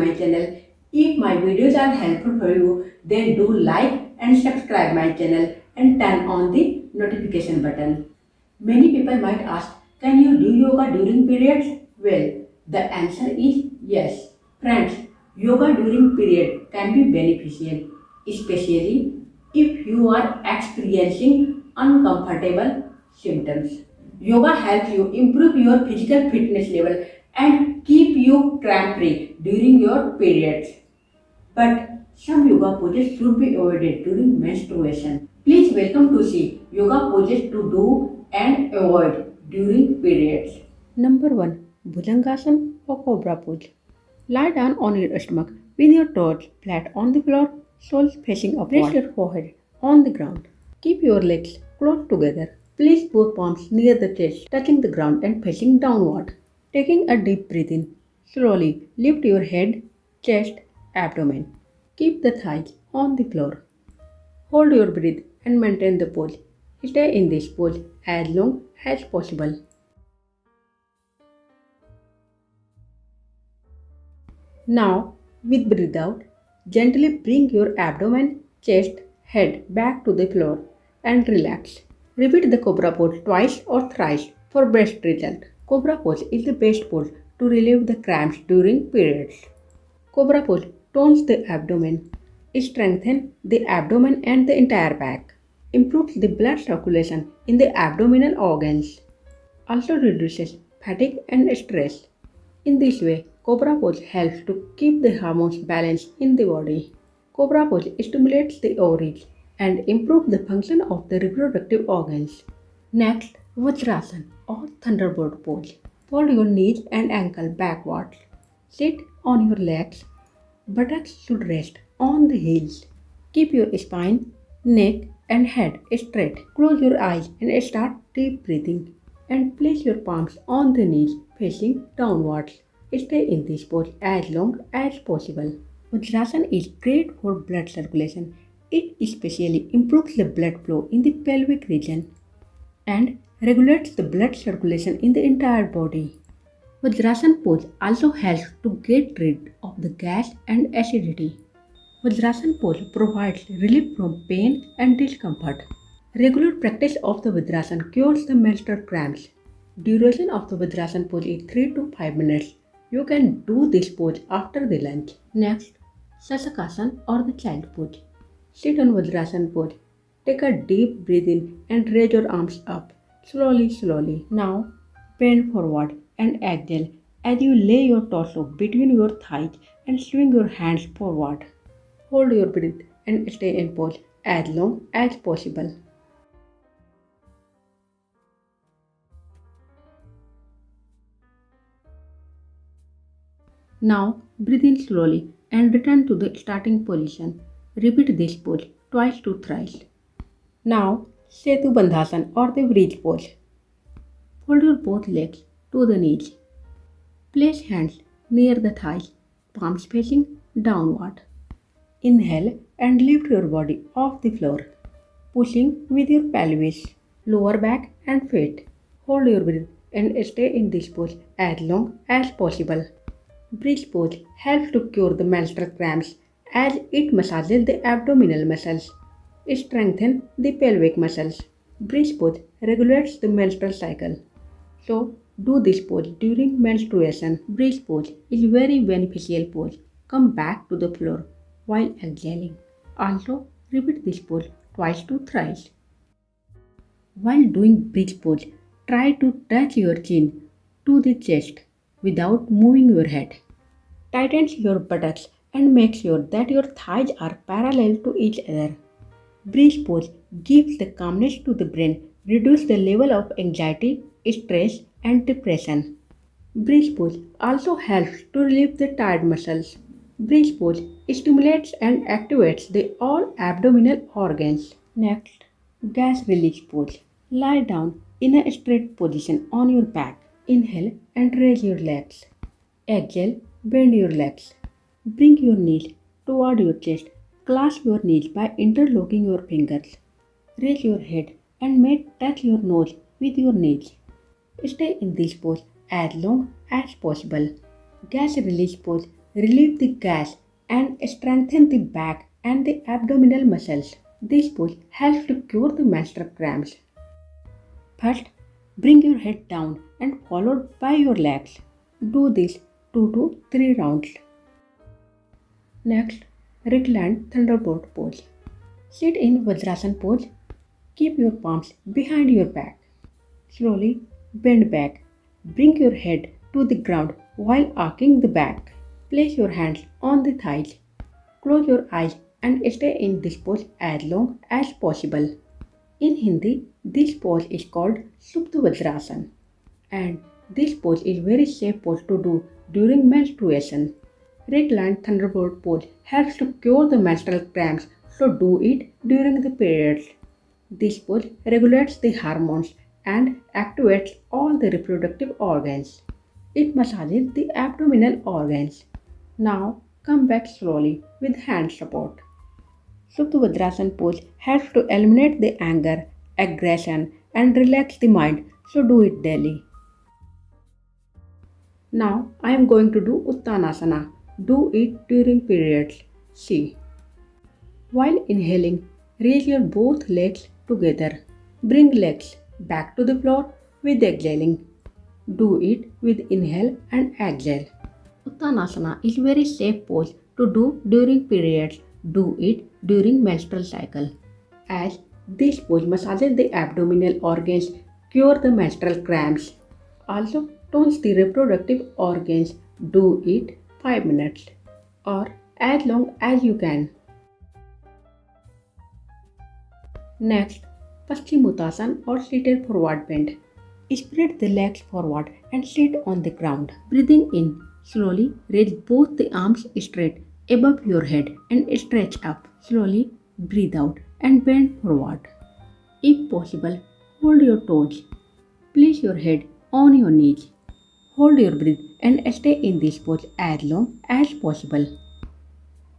my channel. If my videos are helpful for you, then do like and subscribe my channel and turn on the notification button. Many people might ask, can you do yoga during periods? Well, the answer is yes. Friends, yoga during period can be beneficial, especially if you are experiencing uncomfortable symptoms. Yoga helps you improve your physical fitness level and keep you cramp free during your periods. But some yoga poses should be avoided during menstruation. Please welcome to see yoga poses to do and avoid during periods. Number 1. Bhujangasan or cobra pose. Lie down on your stomach with your toes flat on the floor, soles facing upward. Place your forehead on the ground. Keep your legs close together. Place both palms near the chest, touching the ground and facing downward. Taking a deep breath in. Slowly lift your head, chest, abdomen. Keep the thighs on the floor. Hold your breath and maintain the pose. Stay in this pose as long as possible. Now, with breath out, gently bring your abdomen, chest, head back to the floor and relax. Repeat the cobra pose twice or thrice for best result. Cobra pose is the best pose to relieve the cramps during periods. Cobra pose tones the abdomen, strengthens the abdomen and the entire back, improves the blood circulation in the abdominal organs, also reduces fatigue and stress. In this way, cobra pose helps to keep the hormones balanced in the body. Cobra pose stimulates the ovaries and improves the function of the reproductive organs. Next, vajrasan or thunderbolt pose. Fold your knees and ankle backwards. Sit on your legs. Buttocks should rest on the heels. Keep your spine, neck and head straight. Close your eyes and start deep breathing. And place your palms on the knees facing downwards. Stay in this pose as long as possible. Vajrasan is great for blood circulation. It especially improves the blood flow in the pelvic region and regulates the blood circulation in the entire body. Vajrasan pose also helps to get rid of the gas and acidity. Vajrasan pose provides relief from pain and discomfort. Regular practice of the Vajrasan cures the menstrual cramps. Duration of the Vajrasan pose is 3 to 5 minutes. You can do this pose after the lunch. Next, sasakasan or the child pose. Sit on Vajrasan pose. Take a deep breath in and raise your arms up. Slowly. Now, bend forward and exhale as you lay your torso between your thighs and swing your hands forward. Hold your breath and stay in pose as long as possible. Now, breathe in slowly and return to the starting position. Repeat this pose twice to thrice. Now, setu Bandhasan or the bridge pose. Fold your both legs to the knees. Place hands near the thighs, palms facing downward. Inhale and lift your body off the floor, pushing with your pelvis, lower back and feet. Hold your breath and stay in this pose as long as possible. Bridge pose helps to cure the menstrual cramps as it massages the abdominal muscles, strengthens the pelvic muscles. Bridge pose regulates the menstrual cycle. So, do this pose during menstruation. Bridge pose is very beneficial pose. Come back to the floor while exhaling. Also, repeat this pose twice to thrice. While doing bridge pose, try to touch your chin to the chest without moving your head. Tighten your buttocks and make sure that your thighs are parallel to each other. Bridge pose gives the calmness to the brain, reduce the level of anxiety, stress and depression. Bridge pose also helps to relieve the tired muscles. Bridge pose stimulates and activates the all abdominal organs. Next, gas release pose. Lie down in a straight position on your back. Inhale and raise your legs. Exhale, bend your legs. Bring your knees toward your chest. Clasp your knees by interlocking your fingers. Raise your head and may touch your nose with your knees. Stay in this pose as long as possible. Gas release pose relieve the gas and strengthen the back and the abdominal muscles. This pose helps to cure the menstrual cramps. First, bring your head down and followed by your legs. Do this 2 to 3 rounds. Next, reclined thunderbolt pose. Sit in vajrasan pose. Keep your palms behind your back. Slowly bend back. Bring your head to the ground while arcing the back. Place your hands on the thighs. Close your eyes and stay in this pose as long as possible. In Hindi, this pose is called suptvjrasan, and this pose is very safe pose to do during menstruation. Reclined thunderbolt pose helps to cure the menstrual cramps, so do it during the periods. This pose regulates the hormones and activates all the reproductive organs. It massages the abdominal organs. Now come back slowly with hand support. Suptvjrasan pose helps to eliminate the anger, aggression, and relax the mind, so do it daily. Now I am going to do uttanasana. Do it during periods. See. While inhaling, raise your both legs together. Bring legs back to the floor with exhaling. Do it with inhale and exhale. Uttanasana is very safe pose to do during periods. Do it during menstrual cycle, as this pose massages the abdominal organs, cure the menstrual cramps. Also tones the reproductive organs. Do it 5 minutes or as long as you can. Next, Paschimottasan or seated forward bend. Spread the legs forward and sit on the ground. Breathing in, slowly raise both the arms straight above your head and stretch up. Slowly breathe out and bend forward. If possible, hold your toes. Place your head on your knees. Hold your breath and stay in this pose as long as possible.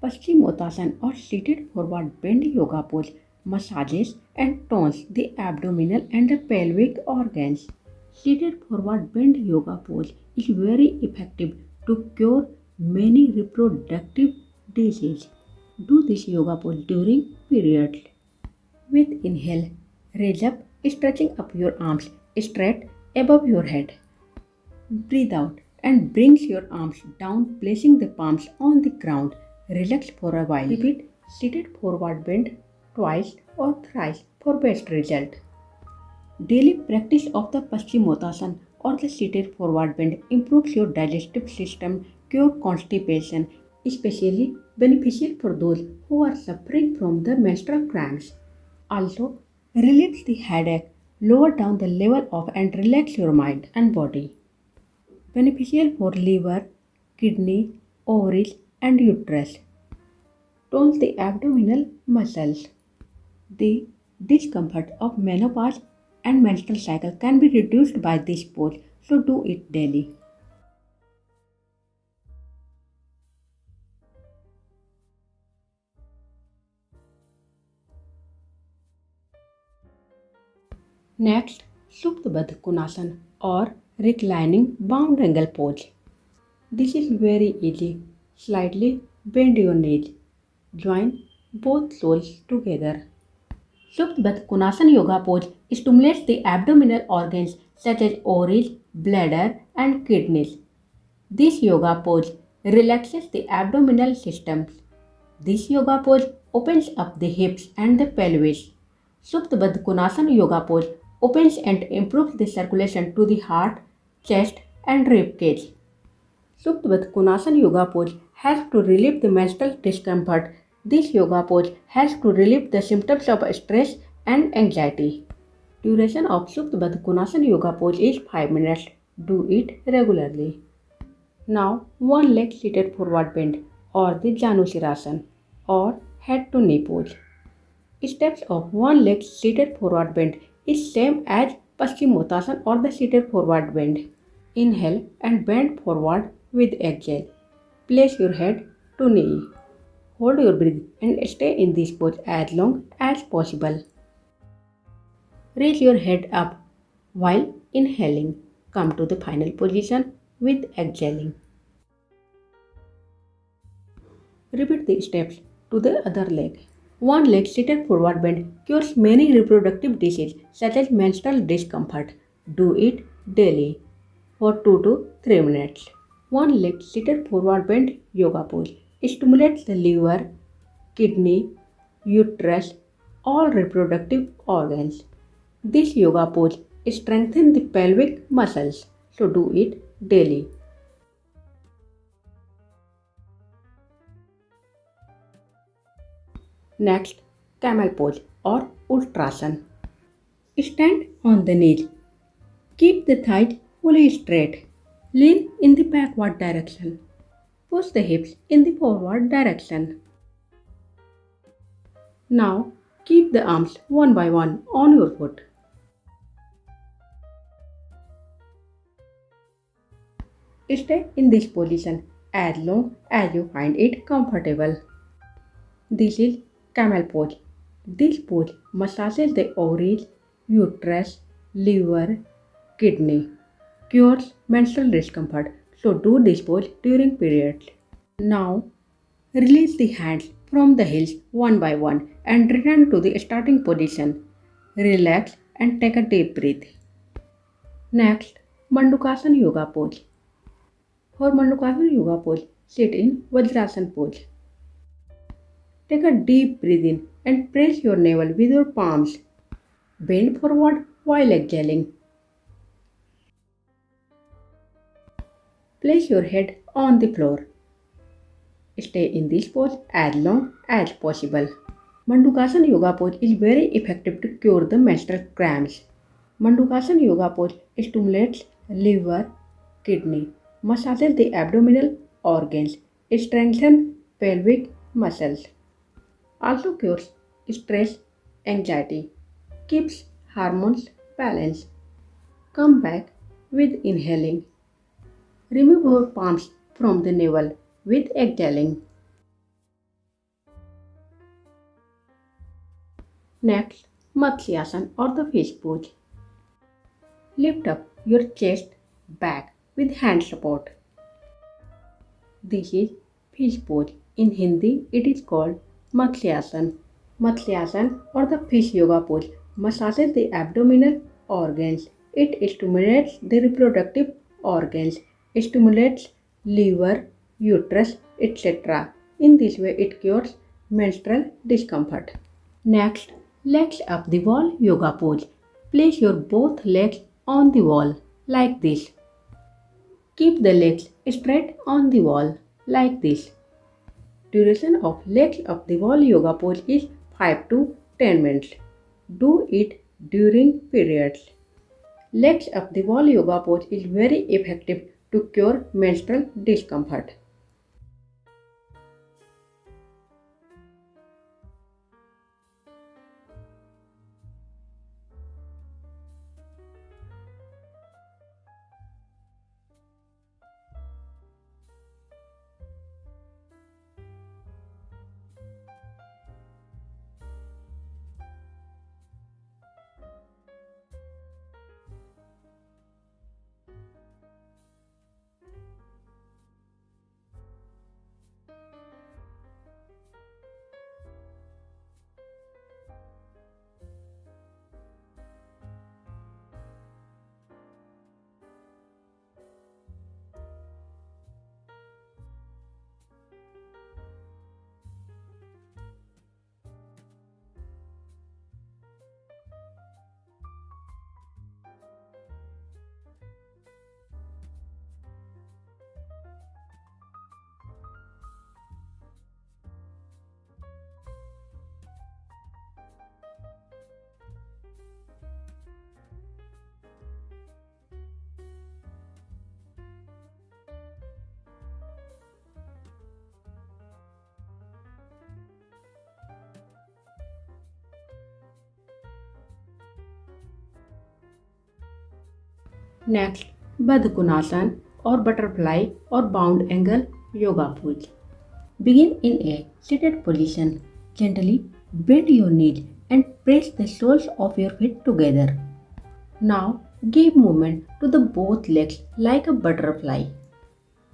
Paschimottasan or seated forward bend yoga pose massages and tones the abdominal and the pelvic organs. Seated forward bend yoga pose is very effective to cure many reproductive diseases. Do this yoga pose during periods. With inhale, raise up, stretching up your arms straight above your head. Breathe out and bring your arms down, placing the palms on the ground. Relax for a while. Repeat seated forward bend twice or thrice for best result. Daily practice of the Paschimottasan or the seated forward bend improves your digestive system, cure constipation, especially beneficial for those who are suffering from the menstrual cramps. Also, relieves the headache, lower down the level of and relax your mind and body. Beneficial for liver, kidney, ovaries and uterus. Tones the abdominal muscles. The discomfort of menopause and menstrual cycle can be reduced by this pose, so do it daily. Next, suptvjrasan or reclining bound angle pose. This is very easy. Slightly bend your knees. Join both soles together. Suptvjrasan yoga pose stimulates the abdominal organs such as ovaries, bladder and kidneys. This yoga pose relaxes the abdominal systems. This yoga pose opens up the hips and the pelvis. Suptvjrasan yoga pose opens and improves the circulation to the heart, chest and rib cage. Suptvjrasan yoga pose helps to relieve the menstrual discomfort. This yoga pose helps to relieve the symptoms of stress and anxiety. Duration of Suptvjrasan yoga pose is 5 minutes. Do it regularly. Now, one leg seated forward bend or the janusirasan or head to knee pose. Steps of one leg seated forward bend is same as Paschimottasan or the seated forward bend. Inhale and bend forward with exhale. Place your head to knee. Hold your breath and stay in this pose as long as possible. Raise your head up while inhaling. Come to the final position with exhaling. Repeat the steps to the other leg. One leg seated forward bend cures many reproductive diseases such as menstrual discomfort. Do it daily for 2 to 3 minutes. One leg seated forward bend yoga pose stimulates the liver, kidney, uterus, all reproductive organs. This yoga pose strengthens the pelvic muscles, so do it daily. Next, camel pose or ustrasan. Stand on the knees. Keep the thighs fully straight. Lean in the backward direction. Push the hips in the forward direction. Now, keep the arms one by one on your foot. Stay in this position as long as you find it comfortable. This is camel pose. This pose massages the ovaries, uterus, liver, kidney, cures menstrual discomfort. So do this pose during periods. Now release the hands from the heels one by one and return to the starting position. Relax and take a deep breath. Next, Mandukasana yoga pose. For Mandukasana yoga pose, sit in vajrasan pose. Take a deep breath in and press your navel with your palms. Bend forward while exhaling. Place your head on the floor. Stay in this pose as long as possible. Mandukasana yoga pose is very effective to cure the menstrual cramps. Mandukasana yoga pose stimulates liver, kidney, massages the abdominal organs, strengthens pelvic muscles. Also cures stress, anxiety, keeps hormones balanced. Come back with inhaling. Remove your palms from the navel with exhaling. Next, Marjariasana or the fish pose. Lift up your chest back with hand support. This is fish pose. In Hindi, it is called Marjariasana. Marjariasana or the fish yoga pose massages the abdominal organs. It stimulates the reproductive organs, stimulates liver, uterus, etc. In this way, it cures menstrual discomfort. Next, legs up the wall yoga pose. Place your both legs on the wall like this. Keep the legs straight on the wall like this. Duration of legs up the wall yoga pose is 5 to 10 minutes. Do it during periods. Legs up the wall yoga pose is very effective to cure menstrual discomfort. Next, Bandhasan or butterfly or bound angle yoga pose. Begin in a seated position. Gently bend your knees and press the soles of your feet together. Now give movement to the both legs like a butterfly.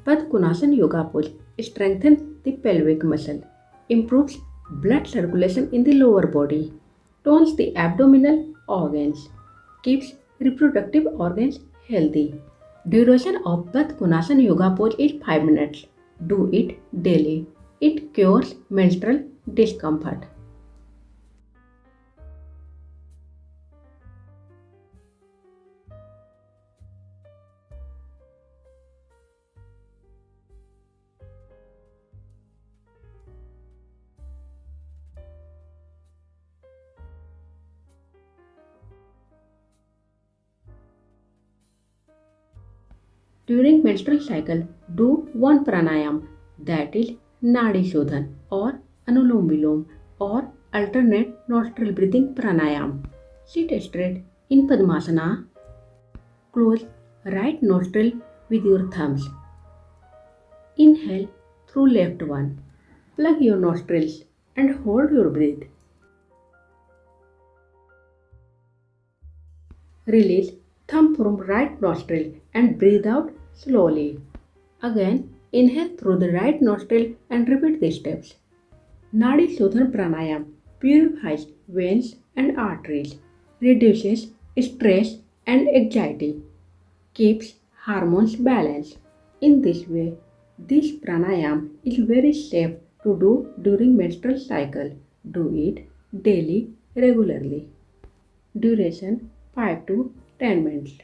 Paschimottasan yoga pose strengthens the pelvic muscle, improves blood circulation in the lower body, tones the abdominal organs, keeps reproductive organs healthy. Duration of Bath Konasana yoga pose is 5 minutes. Do it daily. It cures menstrual discomfort. During menstrual cycle, do one pranayam, that is Nadi Shodhan or Anulom Vilom or alternate nostril breathing pranayam. Sit straight in Padmasana. Close right nostril with your thumbs. Inhale through left one. Plug your nostrils and hold your breath. Release thumb from right nostril and breathe out slowly. Again, inhale through the right nostril and repeat the steps. Nadi Shodhan Pranayam purifies veins and arteries, reduces stress and anxiety, keeps hormones balanced. In this way, this pranayam is very safe to do during menstrual cycle. Do it daily, regularly. Duration 5 to 10 minutes.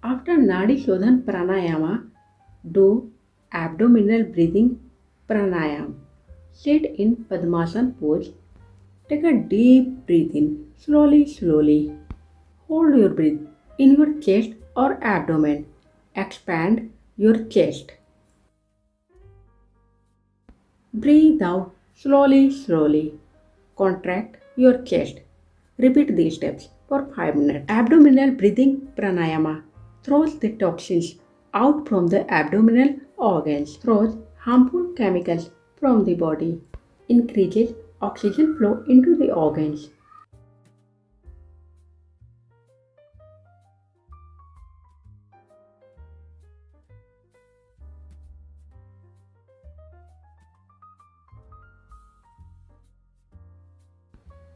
After Nadi Shodhan Pranayama, do abdominal breathing pranayam. Sit in Padmasan pose. Take a deep breath in, slowly. Hold your breath in your chest or abdomen. Expand your chest. Breathe out slowly. Contract your chest. Repeat these steps for 5 minutes. Abdominal breathing pranayama throws the toxins out from the abdominal organs, throws harmful chemicals from the body, increases oxygen flow into the organs.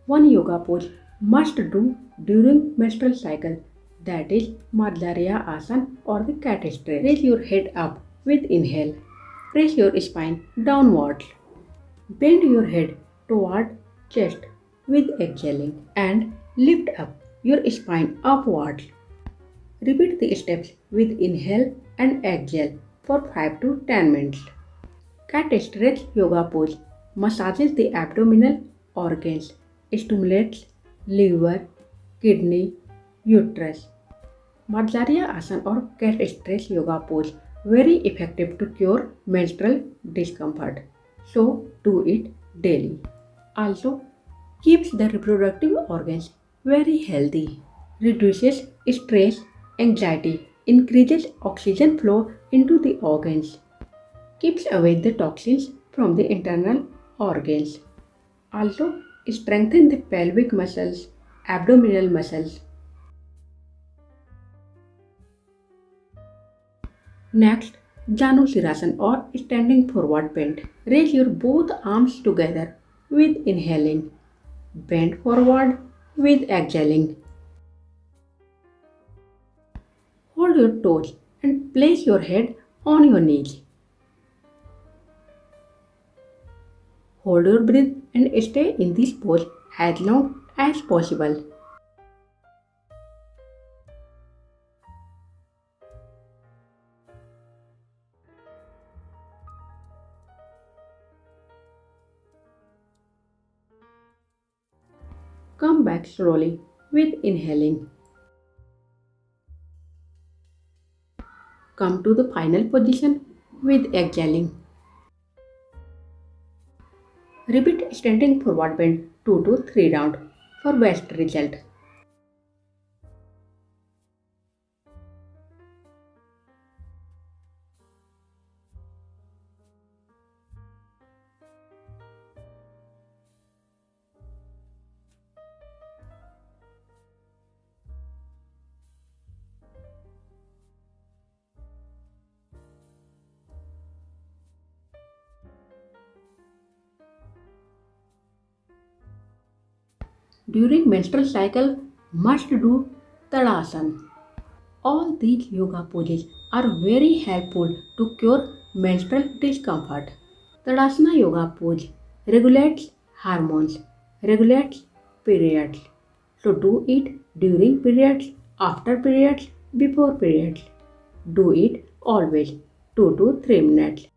One yoga pose must do during menstrual cycle, that is Marjariasana or the cat stretch. Raise your head up with inhale. Press your spine downwards. Bend your head toward chest with exhaling and lift up your spine upwards. Repeat the steps with inhale and exhale for 5 to 10 minutes. Cat stretch yoga pose massages the abdominal organs, stimulates liver, kidney, uterus. Marjariasana or cat stretch yoga pose very effective to cure menstrual discomfort. So do it daily. Also keeps the reproductive organs very healthy, reduces stress, anxiety, increases oxygen flow into the organs, keeps away the toxins from the internal organs. Also strengthen the pelvic muscles, abdominal muscles. Next, janusirasan or standing forward bend. Raise your both arms together with inhaling. Bend forward with exhaling. Hold your toes and place your head on your knees. Hold your breath and stay in this pose as long as possible. relax slowly with inhaling. Come to the final position with exhaling. Repeat standing forward bend 2 to 3 rounds for best result. During menstrual cycle, must do TADASAN. All these yoga poses are very helpful to cure menstrual discomfort. Tadasana yoga pose regulates hormones, regulates periods. So do it during periods, after periods, before periods. Do it always 2 to 3 minutes.